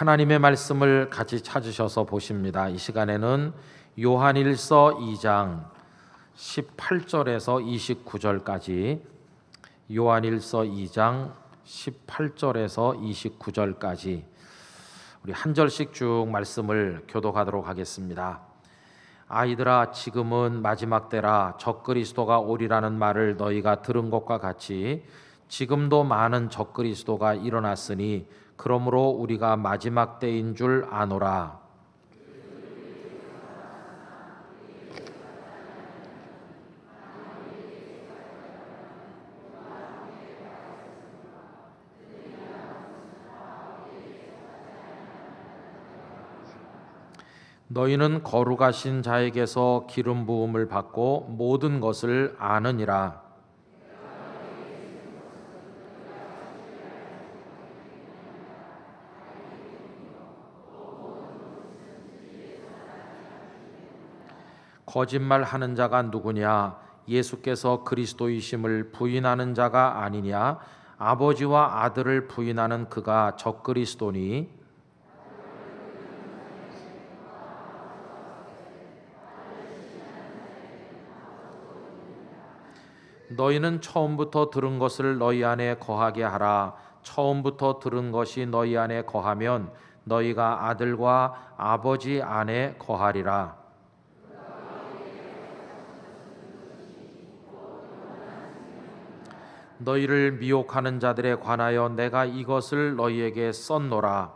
하나님의 말씀을 같이 찾으셔서 보십니다. 이 시간에는 요한일서 2장 18절에서 29절까지, 요한일서 2장 18절에서 29절까지 우리 한 절씩 쭉 말씀을 교독하도록 하겠습니다. 아이들아, 지금은 마지막 때라. 적그리스도가 오리라는 말을 너희가 들은 것과 같이 지금도 많은 적그리스도가 일어났으니 그러므로 우리가 마지막 때인 줄 아노라. 너희는 거룩하신 자에게서 기름 부음을 받고 모든 것을 아느니라. 거짓말하는 자가 누구냐? 예수께서 그리스도이심을 부인하는 자가 아니냐? 아버지와 아들을 부인하는 그가 적그리스도니. 너희는 처음부터 들은 것을 너희 안에 거하게 하라. 처음부터 들은 것이 너희 안에 거하면 너희가 아들과 아버지 안에 거하리라. 너희를 미혹하는 자들에 관하여 내가 이것을 너희에게 썼노라.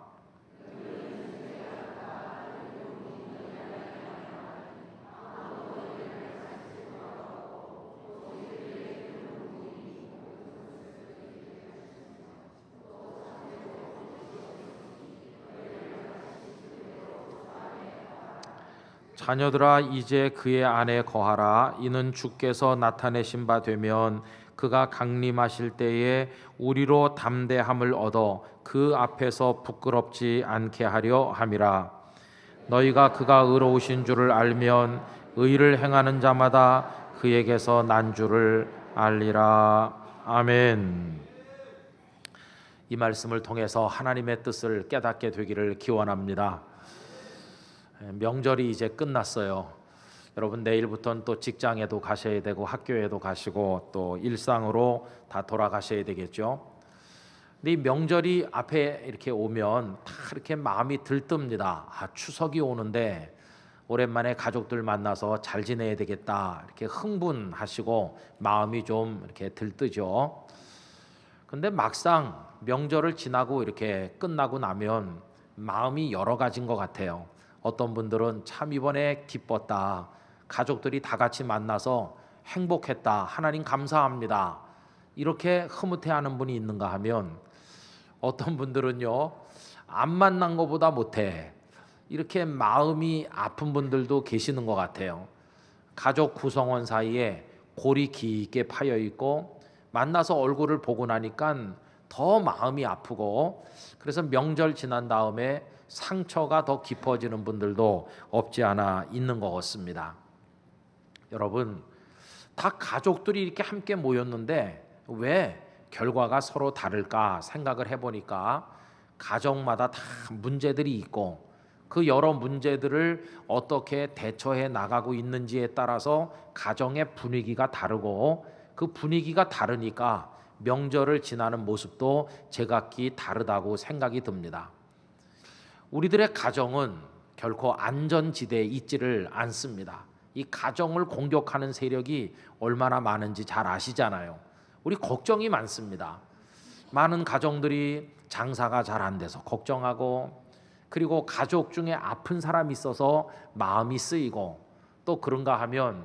자녀들아, 이제 그의 안에 거하라. 이는 주께서 나타내신 바 되면 그가 강림하실 때에 우리로 담대함을 얻어 그 앞에서 부끄럽지 않게 하려 함이라. 너희가 그가 의로우신 줄을 알면 의를 행하는 자마다 그에게서 난 줄을 알리라. 아멘. 이 말씀을 통해서 하나님의 뜻을 깨닫게 되기를 기원합니다. 명절이 이제 끝났어요. 여러분, 내일부터는 또 직장에도 가셔야 되고 학교에도 가시고 또 일상으로 다 돌아가셔야 되겠죠. 근데 이 명절이 앞에 이렇게 오면 다 이렇게 마음이 들뜹니다. 추석이 오는데 오랜만에 가족들 만나서 잘 지내야 되겠다, 이렇게 흥분하시고 마음이 좀 이렇게 들뜨죠. 근데 막상 명절을 지나고 이렇게 끝나고 나면 마음이 여러 가지인 것 같아요. 어떤 분들은 참 이번에 기뻤다, 가족들이 다 같이 만나서 행복했다, 하나님 감사합니다, 이렇게 흐뭇해하는 분이 있는가 하면, 어떤 분들은요, 안 만난 것보다 못해, 이렇게 마음이 아픈 분들도 계시는 것 같아요. 가족 구성원 사이에 골이 깊게 파여 있고 만나서 얼굴을 보고 나니까 더 마음이 아프고, 그래서 명절 지난 다음에 상처가 더 깊어지는 분들도 없지 않아 있는 것 같습니다. 여러분, 다 가족들이 이렇게 함께 모였는데 왜 결과가 서로 다를까 생각을 해보니까, 가정마다 다 문제들이 있고 그 여러 문제들을 어떻게 대처해 나가고 있는지에 따라서 가정의 분위기가 다르고, 그 분위기가 다르니까 명절을 지나는 모습도 제각기 다르다고 생각이 듭니다. 우리들의 가정은 결코 안전지대에 있지를 않습니다. 이 가정을 공격하는 세력이 얼마나 많은지 잘 아시잖아요. 우리 걱정이 많습니다. 많은 가정들이 장사가 잘 안 돼서 걱정하고, 그리고 가족 중에 아픈 사람이 있어서 마음이 쓰이고, 또 그런가 하면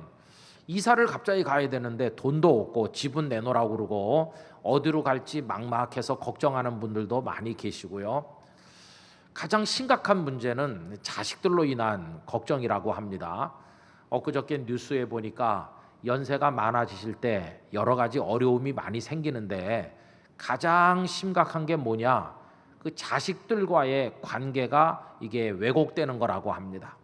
이사를 갑자기 가야 되는데 돈도 없고 집은 내놓으라고 그러고 어디로 갈지 막막해서 걱정하는 분들도 많이 계시고요. 가장 심각한 문제는 자식들로 인한 걱정이라고 합니다. 엊그저께 뉴스에 보니까 연세가 많아지실 때 여러 가지 어려움이 많이 생기는데, 가장 심각한 게 뭐냐? 그 자식들과의 관계가 이게 왜곡되는 거라고 합니다.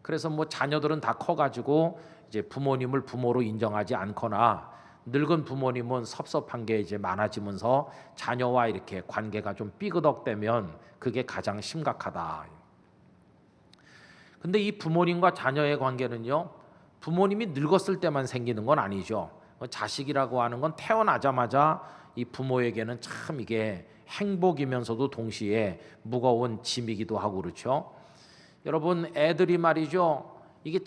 그래서 자녀들은 다 커가지고 이제 부모님을 부모로 인정하지 않거나, 늙은 부모님은 섭섭한 게 이제 많아지면서 자녀와 이렇게 관계가 좀 삐그덕대면 그게 가장 심각하다. 근데 이 부모님과 자녀의 관계는요, 부모님이 늙었을 때만 생기는 건 아니죠. 자식이라고 하는 건 태어나자마자 이 부모에게는 참 이게 행복이면서도 동시에 무거운 짐이기도 하고 그렇죠. 여러분, 애들이 말이죠, 이게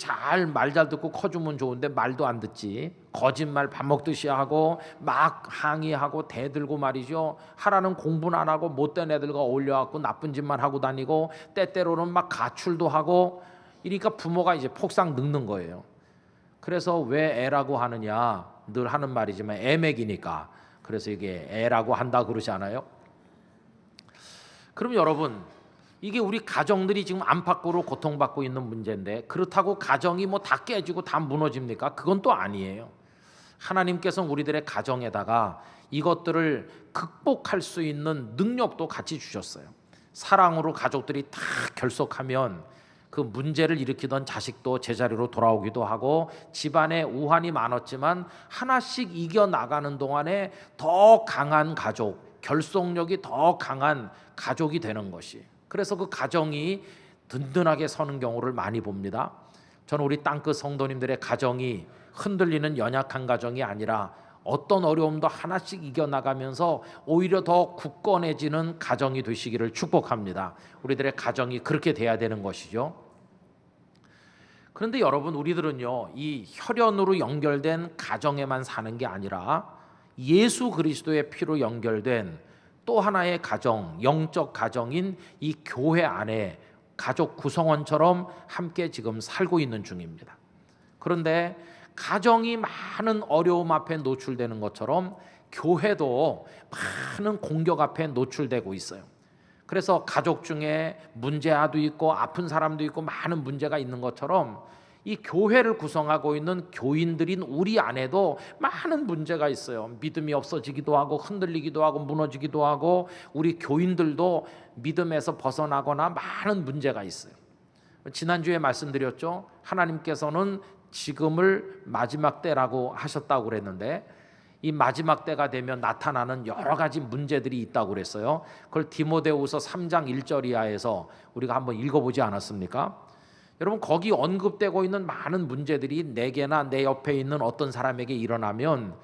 말 잘 듣고 커주면 좋은데 말도 안 듣지. 거짓말 밥 먹듯이 하고 막 항의하고 대들고 말이죠. 하라는 공부는 안 하고 못된 애들과 어울려갖고 나쁜 짓만 하고 다니고 때때로는 막 가출도 하고 이러니까 부모가 이제 폭삭 늙는 거예요. 그래서 왜 애라고 하느냐, 늘 하는 말이지만 애맥이니까. 그래서 이게 애라고 한다 그러지 않아요? 그럼 여러분, 이게 우리 가정들이 지금 안팎으로 고통받고 있는 문제인데 그렇다고 가정이 뭐 다 깨지고 다 무너집니까? 그건 또 아니에요. 하나님께서는 우리들의 가정에다가 이것들을 극복할 수 있는 능력도 같이 주셨어요. 사랑으로 가족들이 다 결속하면 그 문제를 일으키던 자식도 제자리로 돌아오기도 하고 집안에 우환이 많았지만 하나씩 이겨나가는 동안에 더 강한 가족, 결속력이 더 강한 가족이 되는 것이, 그래서 그 가정이 든든하게 서는 경우를 많이 봅니다. 저는 우리 땅끝 성도님들의 가정이 흔들리는 연약한 가정이 아니라 어떤 어려움도 하나씩 이겨나가면서 오히려 더 굳건해지는 가정이 되시기를 축복합니다. 우리들의 가정이 그렇게 돼야 되는 것이죠. 그런데 여러분, 우리들은요, 이 혈연으로 연결된 가정에만 사는 게 아니라 예수 그리스도의 피로 연결된 또 하나의 가정, 영적 가정인 이 교회 안에 가족 구성원처럼 함께 지금 살고 있는 중입니다. 그런데 가정이 많은 어려움 앞에 노출되는 것처럼 교회도 많은 공격 앞에 노출되고 있어요. 그래서 가족 중에 문제아도 있고 아픈 사람도 있고 많은 문제가 있는 것처럼 이 교회를 구성하고 있는 교인들인 우리 안에도 많은 문제가 있어요. 믿음이 없어지기도 하고 흔들리기도 하고 무너지기도 하고 우리 교인들도 믿음에서 벗어나거나 많은 문제가 있어요. 지난주에 말씀드렸죠. 하나님께서는 지금을 마지막 때라고 하셨다고 그랬는데 이 마지막 때가 되면 나타나는 여러 가지 문제들이 있다고 그랬어요. 그걸 디모데후서 3장 1절 이하에서 우리가 한번 읽어보지 않았습니까? 여러분, 거기 언급되고 있는 많은 문제들이 내게나 내 옆에 있는 어떤 사람에게 일어나면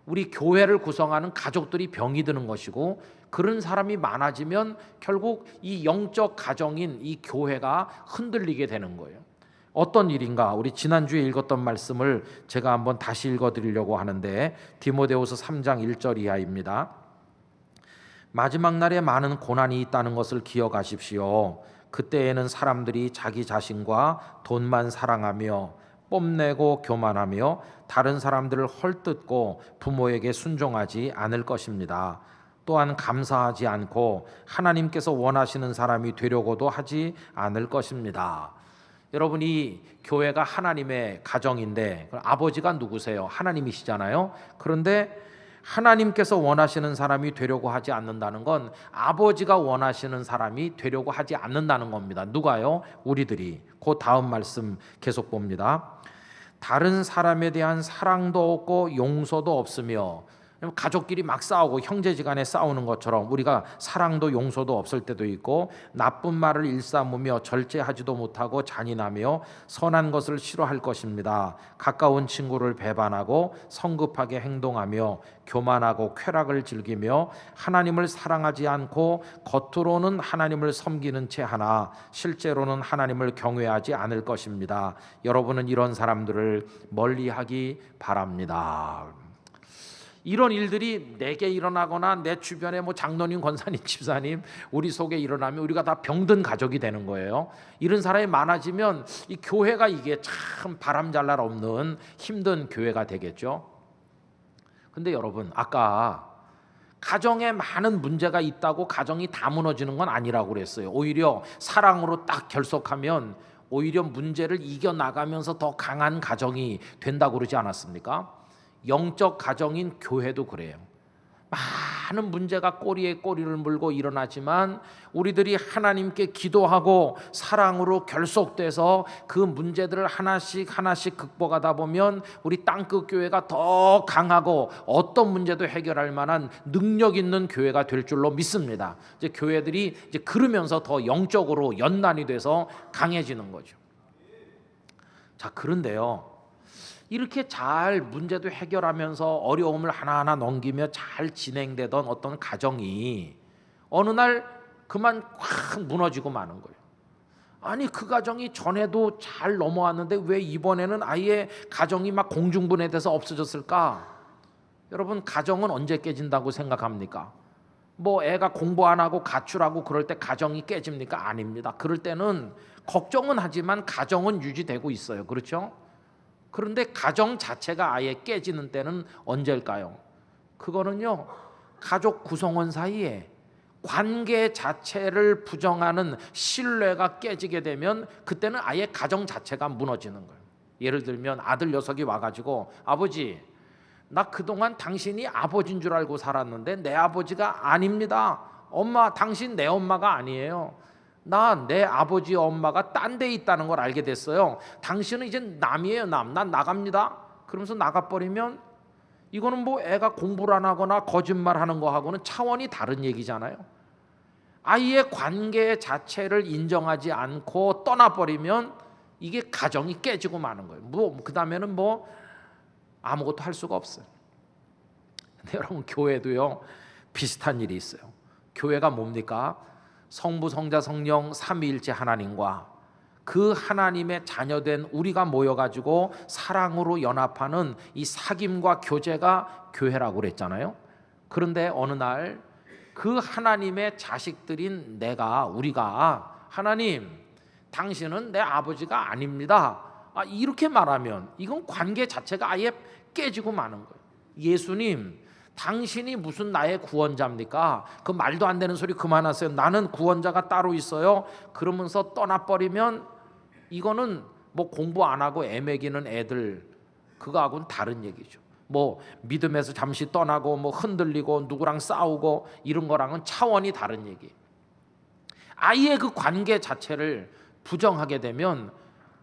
우리 교회를 구성하는 가족들이 병이 드는 것이고, 그런 사람이 많아지면 결국 이 영적 가정인 이 교회가 흔들리게 되는 거예요. 어떤 일인가? 우리 지난주에 읽었던 말씀을 제가 한번 다시 읽어드리려고 하는데 디모데후서 3장 1절 이하입니다. 마지막 날에 많은 고난이 있다는 것을 기억하십시오. 그때에는 사람들이 자기 자신과 돈만 사랑하며 뽐내고 교만하며 다른 사람들을 헐뜯고 부모에게 순종하지 않을 것입니다. 또한 감사하지 않고 하나님께서 원하시는 사람이 되려고도 하지 않을 것입니다. 여러분, 이 교회가 하나님의 가정인데 아버지가 누구세요? 하나님이시잖아요. 그런데 하나님께서 원하시는 사람이 되려고 하지 않는다는 건 아버지가 원하시는 사람이 되려고 하지 않는다는 겁니다. 누가요? 우리들이. 그 다음 말씀 계속 봅니다. 다른 사람에 대한 사랑도 없고 용서도 없으며, 가족끼리 막 싸우고 형제지간에 싸우는 것처럼 우리가 사랑도 용서도 없을 때도 있고, 나쁜 말을 일삼으며 절제하지도 못하고 잔인하며 선한 것을 싫어할 것입니다. 가까운 친구를 배반하고 성급하게 행동하며 교만하고 쾌락을 즐기며 하나님을 사랑하지 않고 겉으로는 하나님을 섬기는 채 하나 실제로는 하나님을 경외하지 않을 것입니다. 여러분은 이런 사람들을 멀리하기 바랍니다. 이런 일들이 내게 일어나거나 내 주변에 뭐 장로님, 권사님, 집사님 우리 속에 일어나면 우리가 다 병든 가족이 되는 거예요. 이런 사람이 많아지면 이 교회가 이게 참 바람잘 날 없는 힘든 교회가 되겠죠. 근데 여러분, 아까 가정에 많은 문제가 있다고 가정이 다 무너지는 건 아니라고 그랬어요. 오히려 사랑으로 딱 결속하면 오히려 문제를 이겨나가면서 더 강한 가정이 된다고 그러지 않았습니까? 영적 가정인 교회도 그래요. 많은 문제가 꼬리에 꼬리를 물고 일어나지만 우리들이 하나님께 기도하고 사랑으로 결속돼서 그 문제들을 하나씩 하나씩 극복하다 보면 우리 땅끝 교회가 더 강하고 어떤 문제도 해결할 만한 능력 있는 교회가 될 줄로 믿습니다. 이제 교회들이 이제 그러면서 더 영적으로 연단이 돼서 강해지는 거죠. 자, 그런데요, 이렇게 잘 문제도 해결하면서 어려움을 하나하나 넘기며 잘 진행되던 어떤 가정이 어느 날 그만 확 무너지고 마는 거예요. 아니, 그 가정이 전에도 잘 넘어왔는데 왜 이번에는 아예 가정이 막 공중분해돼서 없어졌을까? 여러분, 가정은 언제 깨진다고 생각합니까? 뭐 애가 공부 안 하고 가출하고 그럴 때 가정이 깨집니까? 아닙니다. 그럴 때는 걱정은 하지만 가정은 유지되고 있어요. 그렇죠? 그런데 가정 자체가 아예 깨지는 때는 언제일까요? 그거는요, 가족 구성원 사이에 관계 자체를 부정하는 신뢰가 깨지게 되면 그때는 아예 가정 자체가 무너지는 거예요. 예를 들면 아들 녀석이 와가지고, 아버지, 나 그동안 당신이 아버지인 줄 알고 살았는데 내 아버지가 아닙니다. 엄마, 당신 내 엄마가 아니에요. 나 내 아버지 엄마가 딴 데 있다는 걸 알게 됐어요. 당신은 이제 남이에요, 남. 난 나갑니다. 그러면서 나가버리면 이거는 뭐 애가 공부를 안 하거나 거짓말하는 거하고는 차원이 다른 얘기잖아요. 아이의 관계 자체를 인정하지 않고 떠나버리면 이게 가정이 깨지고 마는 거예요. 뭐 그 다음에는 뭐 아무것도 할 수가 없어요. 근데 여러분, 교회도요 비슷한 일이 있어요. 교회가 뭡니까? 성부, 성자, 성령 삼위일체 하나님과 그 하나님의 자녀된 우리가 모여가지고 사랑으로 연합하는 이 사귐과 교제가 교회라고 그랬잖아요. 그런데 어느 날 그 하나님의 자식들인 우리가 하나님, 당신은 내 아버지가 아닙니다, 이렇게 말하면 이건 관계 자체가 아예 깨지고 마는 거예요. 예수님, 당신이 무슨 나의 구원자입니까? 그 말도 안 되는 소리 그만하세요. 나는 구원자가 따로 있어요. 그러면서 떠나버리면 이거는 뭐 공부 안 하고 애매기는 애들 그거하고는 다른 얘기죠. 뭐 믿음에서 잠시 떠나고 뭐 흔들리고 누구랑 싸우고 이런 거랑은 차원이 다른 얘기. 아예 그 관계 자체를 부정하게 되면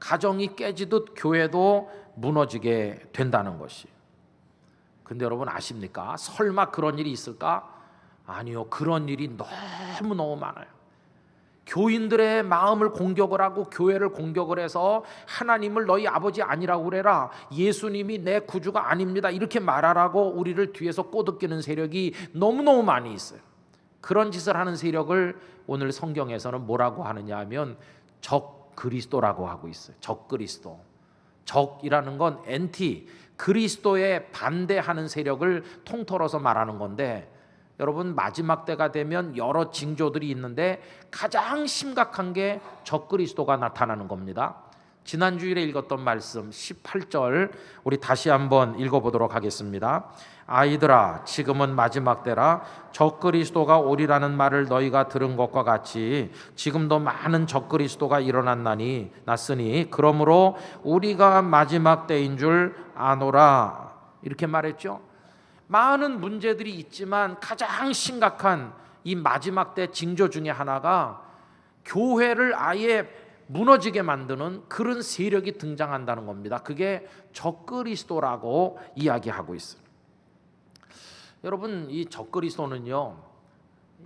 가정이 깨지듯 교회도 무너지게 된다는 것이. 근데 여러분 아십니까? 설마 그런 일이 있을까? 아니요, 그런 일이 너무너무 많아요. 교인들의 마음을 공격을 하고 교회를 공격을 해서 하나님을 너희 아버지 아니라고 그래라, 예수님이 내 구주가 아닙니다, 이렇게 말하라고 우리를 뒤에서 꼬드기는 세력이 너무너무 많이 있어요. 그런 짓을 하는 세력을 오늘 성경에서는 뭐라고 하느냐 하면 적 그리스도라고 하고 있어요. 적 그리스도. 적이라는 건 엔티, 그리스도에 반대하는 세력을 통틀어서 말하는 건데, 여러분 마지막 때가 되면 여러 징조들이 있는데 가장 심각한 게 적그리스도가 나타나는 겁니다. 지난주일에 읽었던 말씀 18절 우리 다시 한번 읽어보도록 하겠습니다. 아이들아, 지금은 마지막 때라. 적그리스도가 오리라는 말을 너희가 들은 것과 같이 지금도 많은 적그리스도가 났으니 그러므로 우리가 마지막 때인 줄 아노라, 이렇게 말했죠. 많은 문제들이 있지만 가장 심각한 이 마지막 때 징조 중에 하나가 교회를 아예 무너지게 만드는 그런 세력이 등장한다는 겁니다. 그게 적그리스도라고 이야기하고 있어요. 여러분, 이 적그리스도는요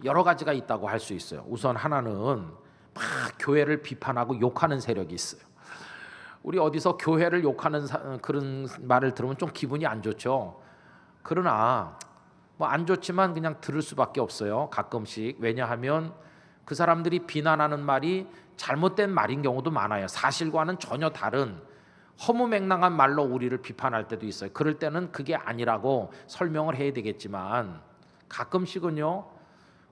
여러 가지가 있다고 할 수 있어요. 우선 하나는 막 교회를 비판하고 욕하는 세력이 있어요. 우리 어디서 교회를 욕하는 그런 말을 들으면 좀 기분이 안 좋죠. 그러나 뭐 안 좋지만 그냥 들을 수밖에 없어요, 가끔씩. 왜냐하면 그 사람들이 비난하는 말이 잘못된 말인 경우도 많아요. 사실과는 전혀 다른 허무맹랑한 말로 우리를 비판할 때도 있어요. 그럴 때는 그게 아니라고 설명을 해야 되겠지만 가끔씩은요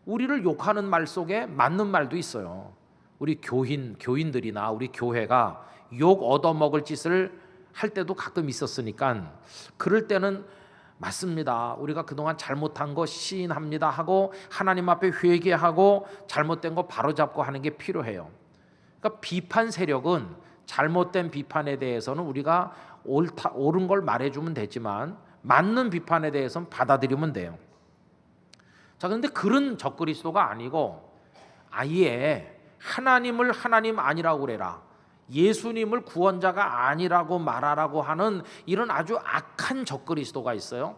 우리를 욕하는 말 속에 맞는 말도 있어요. 우리 교인들이나 우리 교회가 욕 얻어먹을 짓을 할 때도 가끔 있었으니까 그럴 때는 맞습니다, 우리가 그동안 잘못한 거 시인합니다 하고 하나님 앞에 회개하고 잘못된 거 바로잡고 하는 게 필요해요. 그러니까 비판 세력은 잘못된 비판에 대해서는 우리가 옳은 걸 말해주면 되지만 맞는 비판에 대해서는 받아들이면 돼요. 자, 그런데 그런 적그리스도가 아니고 아예 하나님을 하나님 아니라고 그래라, 예수님을 구원자가 아니라고 말하라고 하는 이런 아주 악한 적그리스도가 있어요.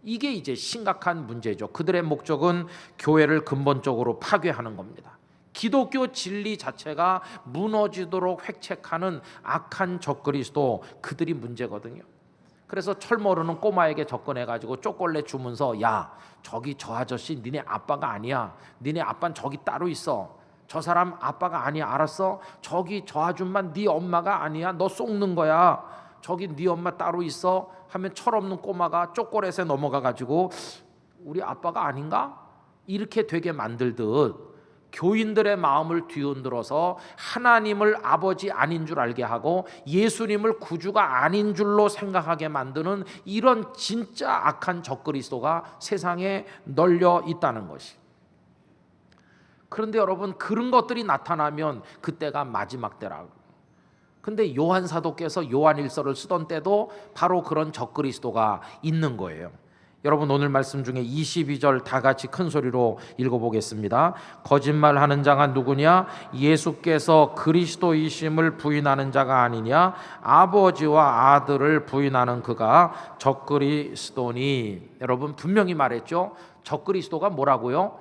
이게 이제 심각한 문제죠. 그들의 목적은 교회를 근본적으로 파괴하는 겁니다. 기독교 진리 자체가 무너지도록 획책하는 악한 적그리스도, 그들이 문제거든요. 그래서 철 모르는 꼬마에게 접근해가지고 초콜릿 주면서, 야, 저기 저 아저씨 니네 아빠가 아니야, 니네 아빠는 저기 따로 있어, 저 사람 아빠가 아니야, 알았어? 저기 저 아줌마 네 엄마가 아니야, 너 속는 거야, 저기 네 엄마 따로 있어 하면 철없는 꼬마가 초콜릿에 넘어가가지고 우리 아빠가 아닌가? 이렇게 되게 만들듯 교인들의 마음을 뒤흔들어서 하나님을 아버지 아닌 줄 알게 하고 예수님을 구주가 아닌 줄로 생각하게 만드는 이런 진짜 악한 적그리스도가 세상에 널려 있다는 것이. 그런데 여러분, 그런 것들이 나타나면 그때가 마지막 때라고. 근데 요한 사도께서 요한일서를 쓰던 때도 바로 그런 적그리스도가 있는 거예요. 여러분, 오늘 말씀 중에 22절 다 같이 큰 소리로 읽어보겠습니다. 거짓말하는 자가 누구냐? 예수께서 그리스도이심을 부인하는 자가 아니냐? 아버지와 아들을 부인하는 그가 적그리스도니. 여러분, 분명히 말했죠. 적그리스도가 뭐라고요?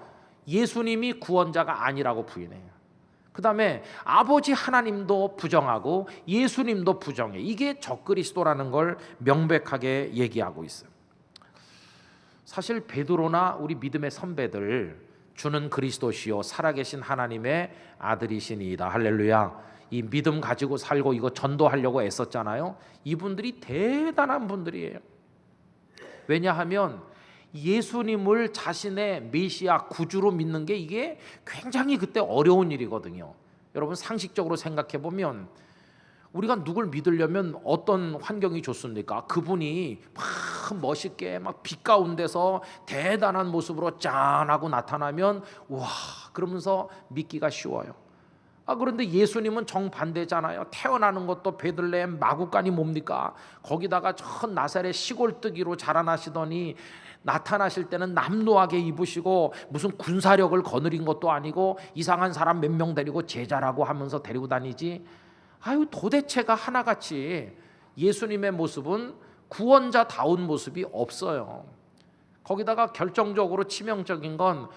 예수님이 구원자가 아니라고 부인해요. 그 다음에 아버지 하나님도 부정하고 예수님도 부정해. 이게 적그리스도라는 걸 명백하게 얘기하고 있어요. 사실 베드로나 우리 믿음의 선배들, 주는 그리스도시요 살아계신 하나님의 아들이시니이다, 할렐루야, 이 믿음 가지고 살고 이거 전도하려고 애썼잖아요. 이분들이 대단한 분들이에요. 왜냐하면 예수님을 자신의 메시아 구주로 믿는 게 이게 굉장히 그때 어려운 일이거든요. 여러분, 상식적으로 생각해 보면 우리가 누굴 믿으려면 어떤 환경이 좋습니까? 그분이 막 멋있게 막 빛 가운데서 대단한 모습으로 짠하고 나타나면 와, 그러면서 믿기가 쉬워요. 그런데 예수님은 정반대잖아요. 태어나는 것도 베들레헴 마구간이 뭡니까? 거기다가 저 나사렛 시골뜨기로 자라나시더니 나타나실 때는 남노하게 입으시고 무슨 군사력을 거느린 것도 아니고 이상한 사람 몇 명 데리고 제자라고 하면서 데리고 다니지. 도대체가 하나같이 예수님의 모습은 구원자다운 모습이 없어요. 거기다가 결정적으로 치명적인 건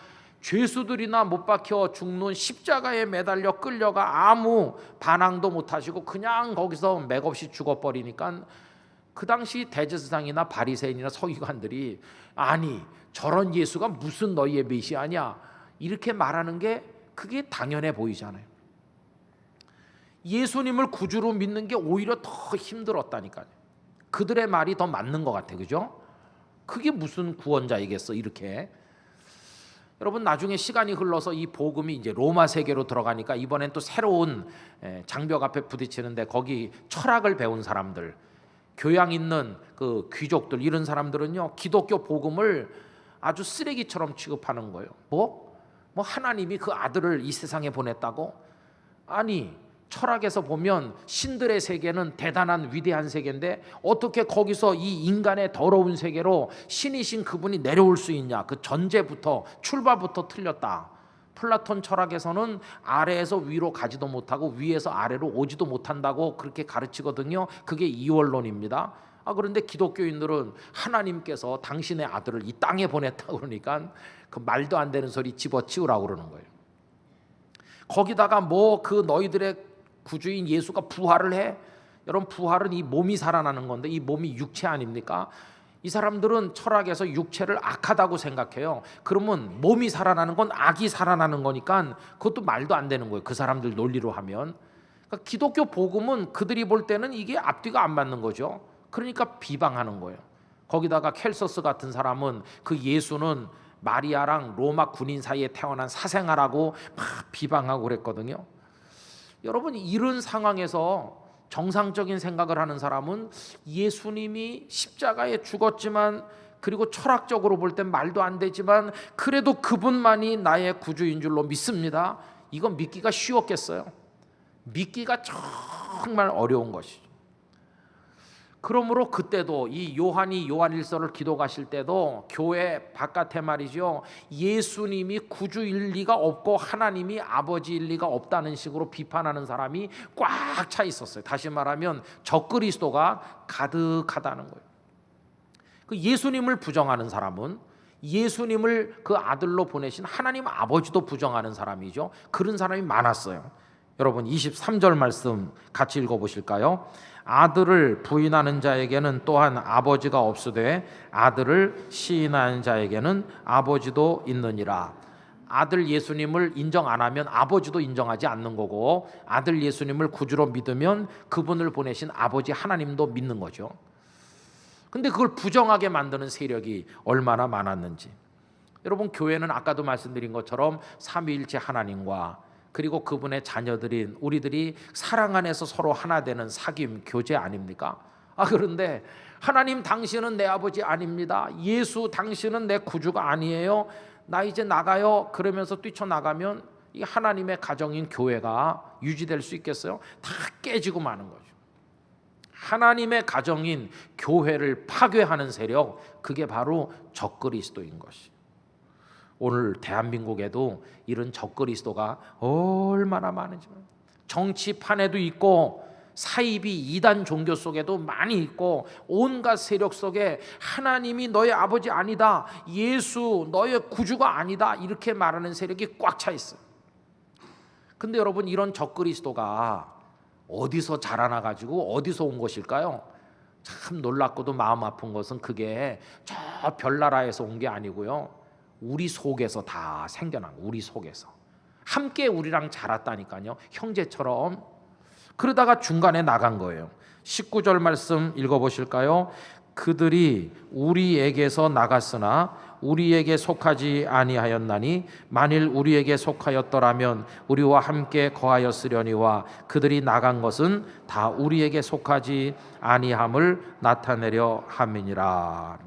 죄수들이나 못 박혀 죽는 십자가에 매달려 끌려가 아무 반항도 못하시고 그냥 거기서 맥없이 죽어버리니까 그 당시 대제사장이나 바리새인이나 서기관들이, 아니 저런 예수가 무슨 너희의 메시아냐, 이렇게 말하는 게 그게 당연해 보이잖아요. 예수님을 구주로 믿는 게 오히려 더 힘들었다니까요. 그들의 말이 더 맞는 것 같아요. 그죠? 그게 무슨 구원자이겠어 이렇게. 여러분, 나중에 시간이 흘러서 이 복음이 이제 로마 세계로 들어가니까 이번엔 또 새로운 장벽 앞에 부딪히는데, 거기 철학을 배운 사람들, 교양 있는 그 귀족들, 이런 사람들은요 기독교 복음을 아주 쓰레기처럼 취급하는 거예요. 뭐 하나님이 그 아들을 이 세상에 보냈다고? 아니, 철학에서 보면 신들의 세계는 대단한 위대한 세계인데 어떻게 거기서 이 인간의 더러운 세계로 신이신 그분이 내려올 수 있냐? 그 전제부터, 출발부터 틀렸다. 플라톤 철학에서는 아래에서 위로 가지도 못하고 위에서 아래로 오지도 못한다고 그렇게 가르치거든요. 그게 이원론입니다. 그런데 기독교인들은 하나님께서 당신의 아들을 이 땅에 보냈다고 그러니까 그 말도 안 되는 소리 집어치우라고 그러는 거예요. 거기다가 그 너희들의 구주인 예수가 부활을 해? 여러분, 부활은 이 몸이 살아나는 건데 이 몸이 육체 아닙니까? 이 사람들은 철학에서 육체를 악하다고 생각해요. 그러면 몸이 살아나는 건 악이 살아나는 거니까 그것도 말도 안 되는 거예요. 그 사람들 논리로 하면. 그러니까 기독교 복음은 그들이 볼 때는 이게 앞뒤가 안 맞는 거죠. 그러니까 비방하는 거예요. 거기다가 켈서스 같은 사람은 그 예수는 마리아랑 로마 군인 사이에 태어난 사생아라고 막 비방하고 그랬거든요. 여러분, 이런 상황에서 정상적인 생각을 하는 사람은 예수님이 십자가에 죽었지만, 그리고 철학적으로 볼 땐 말도 안 되지만 그래도 그분만이 나의 구주인 줄로 믿습니다. 이건 믿기가 쉬웠겠어요? 믿기가 정말 어려운 것이죠. 그러므로 그때도 이 요한이 요한일서를 기도 가실 때도 교회 바깥에 말이죠, 예수님이 구주일 리가 없고 하나님이 아버지일 리가 없다는 식으로 비판하는 사람이 꽉 차 있었어요. 다시 말하면 적그리스도가 가득하다는 거예요. 그 예수님을 부정하는 사람은 예수님을 그 아들로 보내신 하나님 아버지도 부정하는 사람이죠. 그런 사람이 많았어요. 여러분 23절 말씀 같이 읽어보실까요? 아들을 부인하는 자에게는 또한 아버지가 없으되 아들을 시인하는 자에게는 아버지도 있느니라. 아들 예수님을 인정 안 하면 아버지도 인정하지 않는 거고, 아들 예수님을 구주로 믿으면 그분을 보내신 아버지 하나님도 믿는 거죠. 근데 그걸 부정하게 만드는 세력이 얼마나 많았는지. 여러분 교회는 아까도 말씀드린 것처럼 삼위일체 하나님과 그리고 그분의 자녀들인 우리들이 사랑 안에서 서로 하나 되는 사귐, 교제 아닙니까? 그런데 하나님 당신은 내 아버지 아닙니다. 예수 당신은 내 구주가 아니에요. 나 이제 나가요. 그러면서 뛰쳐나가면 이 하나님의 가정인 교회가 유지될 수 있겠어요? 다 깨지고 마는 거죠. 하나님의 가정인 교회를 파괴하는 세력, 그게 바로 적그리스도인 것이. 오늘 대한민국에도 이런 적그리스도가 얼마나 많은지, 정치판에도 있고 사이비 이단 종교 속에도 많이 있고 온갖 세력 속에 하나님이 너의 아버지 아니다, 예수 너의 구주가 아니다, 이렇게 말하는 세력이 꽉 차 있어요. 근데 여러분 이런 적그리스도가 어디서 자라나가지고 어디서 온 것일까요? 참 놀랍고도 마음 아픈 것은 그게 저 별나라에서 온 게 아니고요, 우리 속에서 다 생겨난, 우리 속에서 함께 우리랑 자랐다니까요, 형제처럼. 그러다가 중간에 나간 거예요. 19절 말씀 읽어보실까요? 그들이 우리에게서 나갔으나 우리에게 속하지 아니하였나니 만일 우리에게 속하였더라면 우리와 함께 거하였으려니와 그들이 나간 것은 다 우리에게 속하지 아니함을 나타내려 함이니라.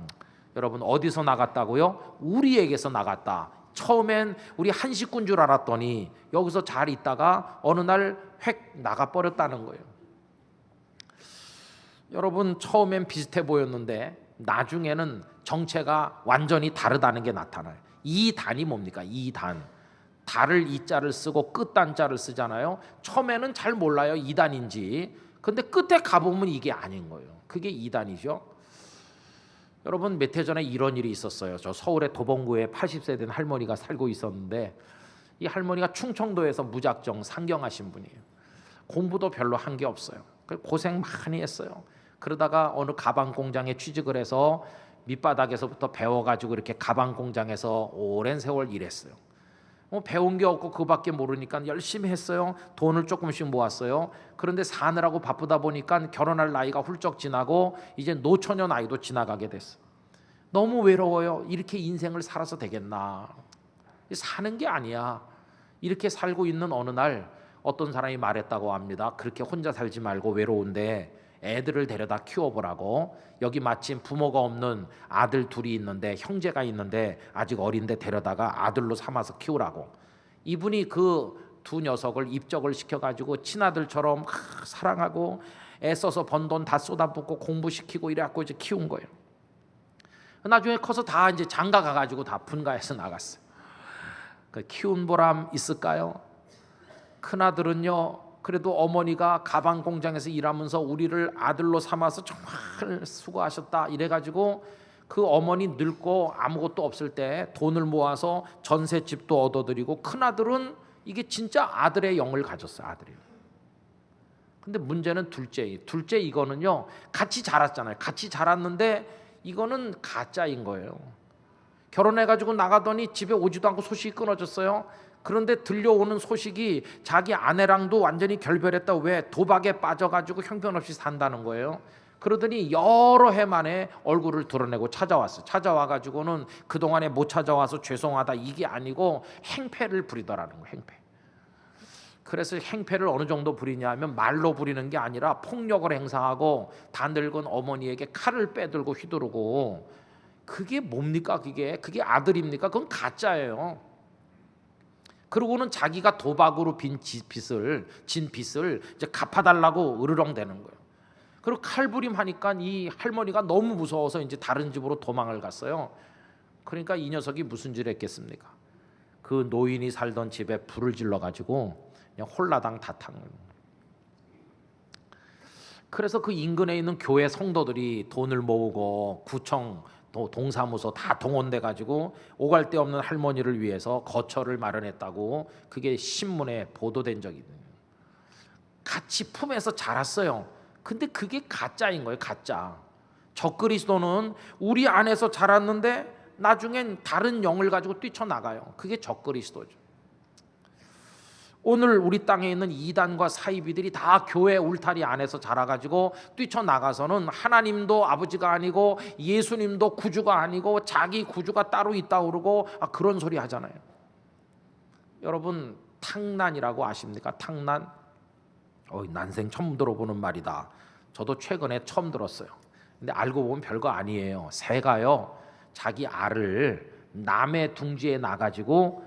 여러분 어디서 나갔다고요? 우리에게서 나갔다. 처음엔 우리 한식군 줄 알았더니 여기서 잘 있다가 어느 날 획 나가버렸다는 거예요. 여러분 처음엔 비슷해 보였는데 나중에는 정체가 완전히 다르다는 게 나타나요. 이단이 뭡니까? 이단. 달을 이자를 쓰고 끝단자를 쓰잖아요. 처음에는 잘 몰라요, 이단인지. 근데 끝에 가보면 이게 아닌 거예요. 그게 이단이죠. 여러분 몇 해 전에 이런 일이 있었어요. 저 서울의 도봉구에 80세 된 할머니가 살고 있었는데, 이 할머니가 충청도에서 무작정 상경하신 분이에요. 공부도 별로 한 게 없어요. 고생 많이 했어요. 그러다가 어느 가방 공장에 취직을 해서 밑바닥에서부터 배워가지고 이렇게 가방 공장에서 오랜 세월 일했어요. 배운 게 없고 그밖에 모르니까 열심히 했어요. 돈을 조금씩 모았어요. 그런데 사느라고 바쁘다 보니까 결혼할 나이가 훌쩍 지나고 이제 노처녀 나이도 지나가게 됐어요. 너무 외로워요. 이렇게 인생을 살아서 되겠나? 사는 게 아니야. 이렇게 살고 있는 어느 날 어떤 사람이 말했다고 합니다. 그렇게 혼자 살지 말고 외로운데 애들을 데려다 키워보라고. 여기 마침 부모가 없는 아들 둘이 있는데, 형제가 있는데 아직 어린데 데려다가 아들로 삼아서 키우라고. 이분이 그 두 녀석을 입적을 시켜가지고 친아들처럼 사랑하고 애써서 번 돈 다 쏟아붓고 공부시키고 이래갖고 이제 키운 거예요. 나중에 커서 다 이제 장가 가가지고 다 분가해서 나갔어요. 그 키운 보람 있을까요? 큰아들은요, 그래도 어머니가 가방 공장에서 일하면서 우리를 아들로 삼아서 정말 수고하셨다 이래가지고 그 어머니 늙고 아무것도 없을 때 돈을 모아서 전셋집도 얻어드리고, 큰아들은 이게 진짜 아들의 영을 가졌어요. 아들이요. 근데 문제는 둘째 이거는요, 같이 자랐잖아요. 같이 자랐는데 이거는 가짜인 거예요. 결혼해가지고 나가더니 집에 오지도 않고 소식이 끊어졌어요. 그런데 들려오는 소식이 자기 아내랑도 완전히 결별했다. 왜? 도박에 빠져가지고 형편없이 산다는 거예요. 그러더니 여러 해 만에 얼굴을 드러내고 찾아왔어요. 찾아와가지고는 그동안에 못 찾아와서 죄송하다 이게 아니고 행패를 부리더라는 거예요. 행패. 그래서 행패를 어느 정도 부리냐 하면 말로 부리는 게 아니라 폭력을 행사하고 다 늙은 어머니에게 칼을 빼들고 휘두르고. 그게 뭡니까? 그게 아들입니까? 그건 가짜예요. 그러고는 자기가 도박으로 진 빚을 이제 갚아달라고 으르렁대는 거예요. 그리고 칼부림하니까 이 할머니가 너무 무서워서 이제 다른 집으로 도망을 갔어요. 그러니까 이 녀석이 무슨 짓을 했겠습니까? 그 노인이 살던 집에 불을 질러가지고 그냥 홀라당 다 탄 거예요. 그래서 그 인근에 있는 교회 성도들이 돈을 모으고 구청, 동사무소 다 동원돼 가지고 오갈 데 없는 할머니를 위해서 거처를 마련했다고 그게 신문에 보도된 적이 있어요. 같이 품에서 자랐어요. 근데 그게 가짜인 거예요. 가짜. 적그리스도는 우리 안에서 자랐는데 나중엔 다른 영을 가지고 뛰쳐나가요. 그게 적그리스도죠. 오늘 우리 땅에 있는 이단과 사이비들이 다 교회 울타리 안에서 자라가지고 뛰쳐나가서는 하나님도 아버지가 아니고 예수님도 구주가 아니고 자기 구주가 따로 있다고 그러고 그런 소리 하잖아요. 여러분 탕난이라고 아십니까? 탕난? 난생 처음 들어보는 말이다. 저도 최근에 처음 들었어요. 근데 알고 보면 별거 아니에요. 새가요 자기 알을 남의 둥지에 놔가지고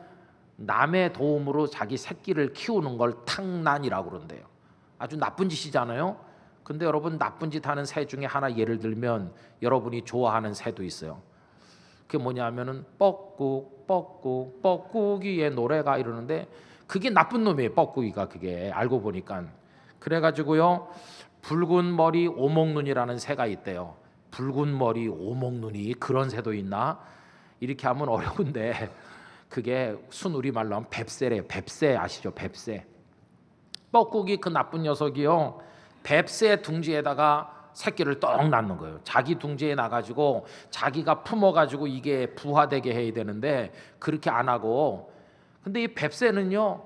남의 도움으로 자기 새끼를 키우는 걸 탕난이라고 그런대요. 아주 나쁜 짓이잖아요. 근데 여러분 나쁜 짓 하는 새 중에 하나 예를 들면 여러분이 좋아하는 새도 있어요. 그게 뭐냐면은 뻐꾹 뻐꾹 뻐꾹이의 노래가 이러는데 그게 나쁜 놈이에요. 뻐꾹이가 그게 알고 보니까. 그래가지고요 붉은 머리 오목눈이라는 새가 있대요. 붉은 머리 오목눈이 그런 새도 있나? 이렇게 하면 어려운데 그게 순우리말로 하면 뱁새래요. 뱁새 아시죠? 뱁새. 뻐꾹이 그 나쁜 녀석이요 뱁새 둥지에다가 새끼를 떡 낳는 거예요. 자기 둥지에 나가지고 자기가 품어가지고 이게 부화되게 해야 되는데 그렇게 안 하고, 근데 이 뱁새는요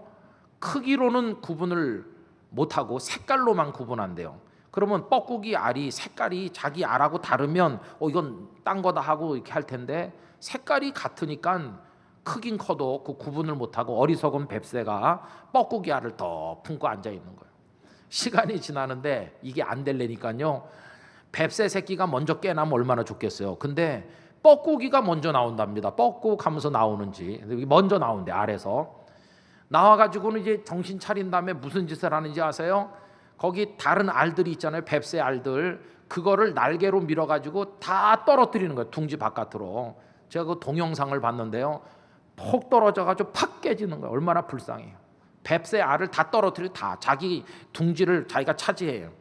크기로는 구분을 못하고 색깔로만 구분한대요. 그러면 뻐꾹이 알이 색깔이 자기 알하고 다르면 이건 딴 거다 하고 이렇게 할 텐데 색깔이 같으니까 크긴 커도 그 구분을 못하고 어리석은 뱁새가 뻐꾹이 알을 더 품고 앉아 있는 거예요. 시간이 지나는데 이게 안 될래니까요 뱁새 새끼가 먼저 깨나면 얼마나 좋겠어요. 근데 뻐꾹이가 먼저 나온답니다. 뻐꾹 하면서 나오는지 먼저 나온대. 알에서 나와가지고는 이제 정신 차린 다음에 무슨 짓을 하는지 아세요? 거기 다른 알들이 있잖아요. 뱁새 알들 그거를 날개로 밀어가지고 다 떨어뜨리는 거예요. 둥지 바깥으로. 제가 그 동영상을 봤는데요 폭 떨어져가지고 팍 깨지는 거예요. 얼마나 불쌍해요. 뱁새 알을 다 떨어뜨리고 다 자기 둥지를 자기가 차지해요.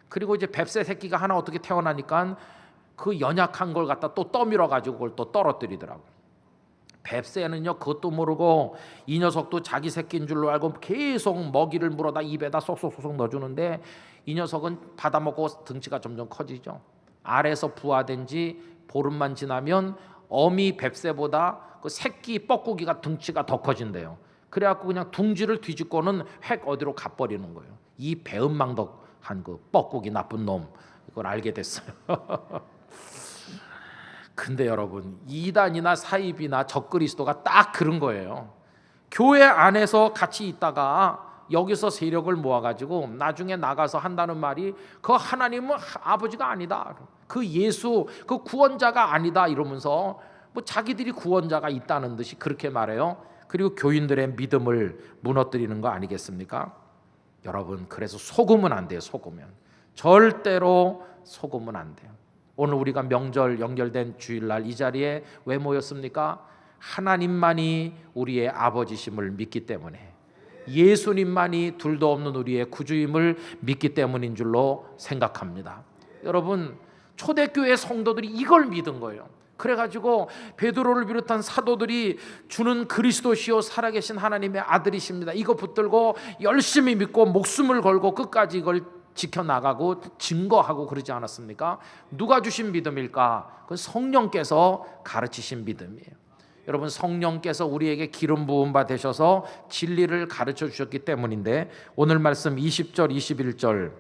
그리고 이제 뱁새 새끼가 하나 어떻게 태어나니까 그 연약한 걸 갖다 또 떠밀어가지고 그걸 또 떨어뜨리더라고. 뱁새는요 그것도 모르고 이 녀석도 자기 새끼인 줄로 알고 계속 먹이를 물어다 입에다 쏙쏙쏙 넣어주는데 이 녀석은 받아먹고 등치가 점점 커지죠. 알에서 부화된 지 보름만 지나면 어미 뱁새보다 그 새끼 뻐꾸기가 등치가 더 커진대요. 그래갖고 그냥 둥지를 뒤집고는 획 어디로 가버리는 거예요. 이 배은망덕한 그 뻐꾸기 나쁜 놈 이걸 알게 됐어요. 근데 여러분 이단이나 사입이나 적그리스도가 딱 그런 거예요. 교회 안에서 같이 있다가 여기서 세력을 모아가지고 나중에 나가서 한다는 말이 그 하나님은 아버지가 아니다, 그 예수 그 구원자가 아니다 이러면서 뭐 자기들이 구원자가 있다는 듯이 그렇게 말해요. 그리고 교인들의 믿음을 무너뜨리는 거 아니겠습니까? 여러분 그래서 속으면 안 돼요. 속으면 절대로 속으면 안 돼요. 오늘 우리가 명절 연결된 주일날 이 자리에 왜 모였습니까? 하나님만이 우리의 아버지심을 믿기 때문에, 예수님만이 둘도 없는 우리의 구주임을 믿기 때문인 줄로 생각합니다. 여러분 초대교회 성도들이 이걸 믿은 거예요. 그래가지고 베드로를 비롯한 사도들이 주는 그리스도시요 살아계신 하나님의 아들이십니다 이거 붙들고 열심히 믿고 목숨을 걸고 끝까지 이걸 지켜나가고 증거하고 그러지 않았습니까? 누가 주신 믿음일까? 그건 성령께서 가르치신 믿음이에요. 여러분 성령께서 우리에게 기름 부음 받으셔서 진리를 가르쳐 주셨기 때문인데 오늘 말씀 20절 21절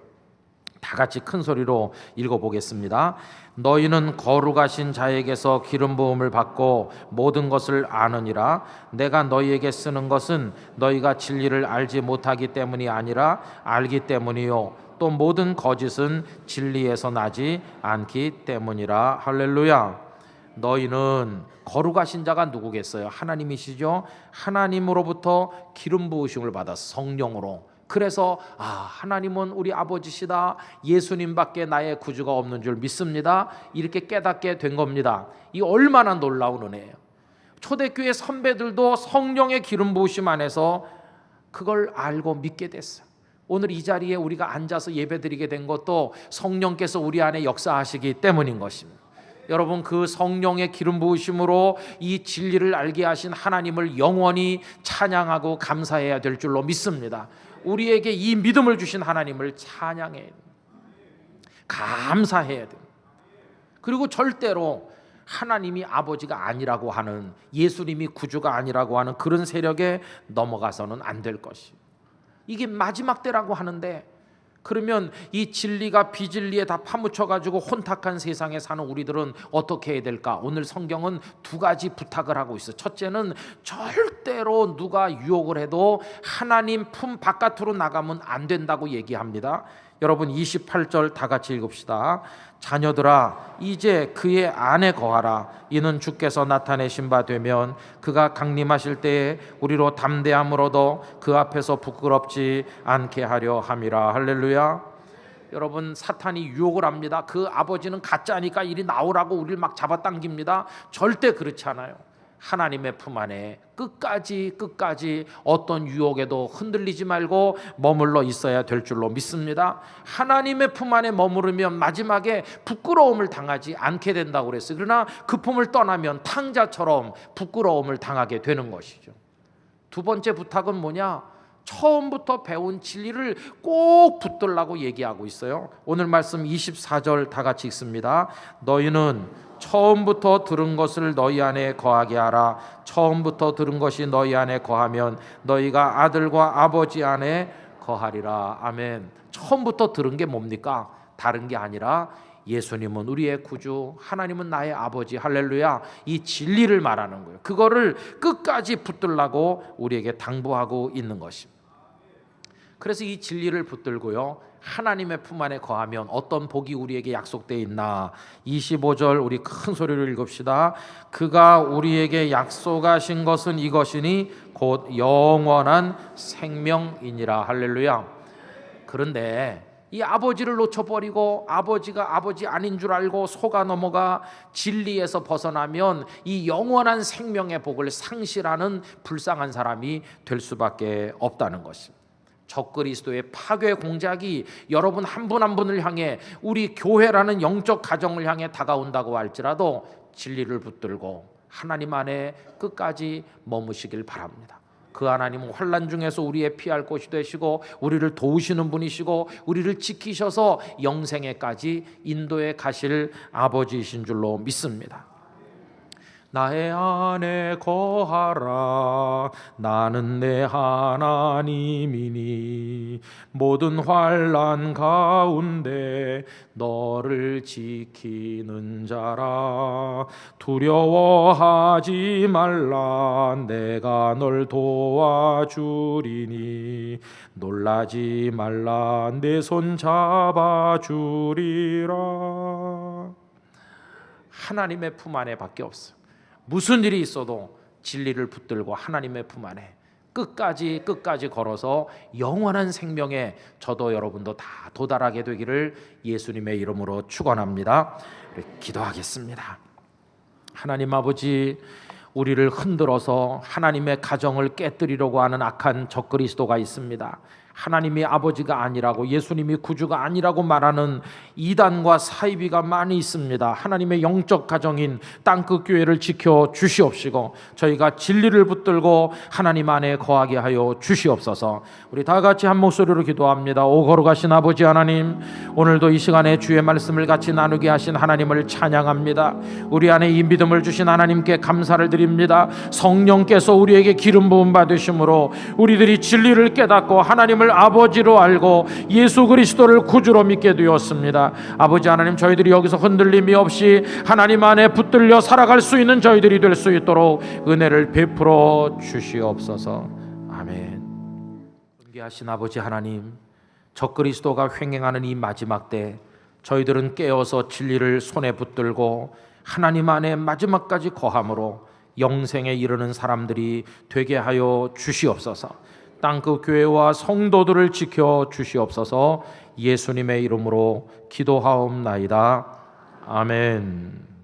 다 같이 큰 소리로 읽어보겠습니다. 너희는 거룩하신 자에게서 기름 부음을 받고 모든 것을 아느니라. 내가 너희에게 쓰는 것은 너희가 진리를 알지 못하기 때문이 아니라 알기 때문이요 또 모든 거짓은 진리에서 나지 않기 때문이라. 할렐루야. 너희는 거룩하신 자가 누구겠어요? 하나님이시죠. 하나님으로부터 기름 부으심을 받아 성령으로 그래서 하나님은 우리 아버지시다, 예수님밖에 나의 구주가 없는 줄 믿습니다, 이렇게 깨닫게 된 겁니다. 이 얼마나 놀라운 은혜예요. 초대교회 선배들도 성령의 기름 부으심 안에서 그걸 알고 믿게 됐어요. 오늘 이 자리에 우리가 앉아서 예배드리게 된 것도 성령께서 우리 안에 역사하시기 때문인 것입니다. 여러분, 그 성령의 기름 부으심으로 이 진리를 알게 하신 하나님을 영원히 찬양하고 감사해야 될 줄로 믿습니다. 우리에게 이 믿음을 주신 하나님을 찬양해야 됩니다. 감사해야 됩니다. 그리고 절대로 하나님이 아버지가 아니라고 하는, 예수님이 구주가 아니라고 하는 그런 세력에 넘어가서는 안 될 것이에요. 이게 마지막 때라고 하는데, 그러면 이 진리가 비진리에 다 파묻혀가지고 혼탁한 세상에 사는 우리들은 어떻게 해야 될까? 오늘 성경은 두 가지 부탁을 하고 있어요. 첫째는 절대로 누가 유혹을 해도 하나님 품 바깥으로 나가면 안 된다고 얘기합니다. 여러분 28절 다 같이 읽읍시다. 자녀들아, 이제 그의 안에 거하라. 이는 주께서 나타내신 바 되면 그가 강림하실 때에 우리로 담대함으로도 그 앞에서 부끄럽지 않게 하려 함이라. 할렐루야. 여러분, 사탄이 유혹을 합니다. 그 아버지는 가짜니까 이리 나오라고 우리를 막 잡아당깁니다. 절대 그렇지 않아요. 하나님의 품 안에 끝까지 어떤 유혹에도 흔들리지 말고 머물러 있어야 될 줄로 믿습니다. 하나님의 품 안에 머무르면 마지막에 부끄러움을 당하지 않게 된다고 그랬어요. 그러나 그 품을 떠나면 탕자처럼 부끄러움을 당하게 되는 것이죠. 두 번째 부탁은 뭐냐? 처음부터 배운 진리를 꼭 붙들라고 얘기하고 있어요. 오늘 말씀 24절 다 같이 읽습니다. 너희는 처음부터 들은 것을 너희 안에 거하게 하라. 처음부터 들은 것이 너희 안에 거하면 너희가 아들과 아버지 안에 거하리라. 아멘. 처음부터 들은 게 뭡니까? 다른 게 아니라 예수님은 우리의 구주, 하나님은 나의 아버지, 할렐루야, 이 진리를 말하는 거예요. 그거를 끝까지 붙들라고 우리에게 당부하고 있는 것입니다. 그래서 이 진리를 붙들고요, 하나님의 품 안에 거하면 어떤 복이 우리에게 약속되어 있나? 25절 우리 큰 소리로 읽읍시다. 그가 우리에게 약속하신 것은 이것이니 곧 영원한 생명이니라. 할렐루야. 그런데 이 아버지를 놓쳐버리고 아버지가 아버지 아닌 줄 알고 속아 넘어가 진리에서 벗어나면 이 영원한 생명의 복을 상실하는 불쌍한 사람이 될 수밖에 없다는 것입니다. 적그리스도의 파괴 공작이 여러분 한 분 한 분을 향해, 우리 교회라는 영적 가정을 향해 다가온다고 할지라도 진리를 붙들고 하나님 안에 끝까지 머무시길 바랍니다. 그 하나님은 환난 중에서 우리의 피할 곳이 되시고 우리를 도우시는 분이시고 우리를 지키셔서 영생에까지 인도해 가실 아버지이신 줄로 믿습니다. 나의 안에 거하라. 나는 내 하나님이니 모든 환난 가운데 너를 지키는 자라. 두려워하지 말라. 내가 널 도와주리니 놀라지 말라. 내 손 잡아주리라. 하나님의 품 안에 밖에 없어요. 무슨 일이 있어도 진리를 붙들고 하나님의 품 안에 끝까지 걸어서 영원한 생명에 저도 여러분도 다 도달하게 되기를 예수님의 이름으로 축원합니다. 기도하겠습니다. 하나님 아버지, 우리를 흔들어서 하나님의 가정을 깨뜨리려고 하는 악한 적그리스도가 있습니다. 하나님이 아버지가 아니라고, 예수님이 구주가 아니라고 말하는 이단과 사이비가 많이 있습니다. 하나님의 영적 가정인 땅끝 교회를 지켜 주시옵시고 저희가 진리를 붙들고 하나님 안에 거하게 하여 주시옵소서. 우리 다 같이 한 목소리로 기도합니다. 오 거룩하신 아버지 하나님, 오늘도 이 시간에 주의 말씀을 같이 나누게 하신 하나님을 찬양합니다. 우리 안에 이 믿음을 주신 하나님께 감사를 드립니다. 성령께서 우리에게 기름 부음 받으심으로 우리들이 진리를 깨닫고 하나님을 아버지로 알고 예수 그리스도를 구주로 믿게 되었습니다. 아버지 하나님, 저희들이 여기서 흔들림이 없이 하나님 안에 붙들려 살아갈 수 있는 저희들이 될 수 있도록 은혜를 베풀어 주시옵소서. 아멘. 존귀하신 아버지 하나님, 적그리스도가 횡행하는 이 마지막 때 저희들은 깨어서 진리를 손에 붙들고 하나님 안에 마지막까지 거함으로 영생에 이르는 사람들이 되게 하여 주시옵소서. 땅끝 교회와 성도들을 지켜 주시옵소서. 예수님의 이름으로 기도하옵나이다. 아멘.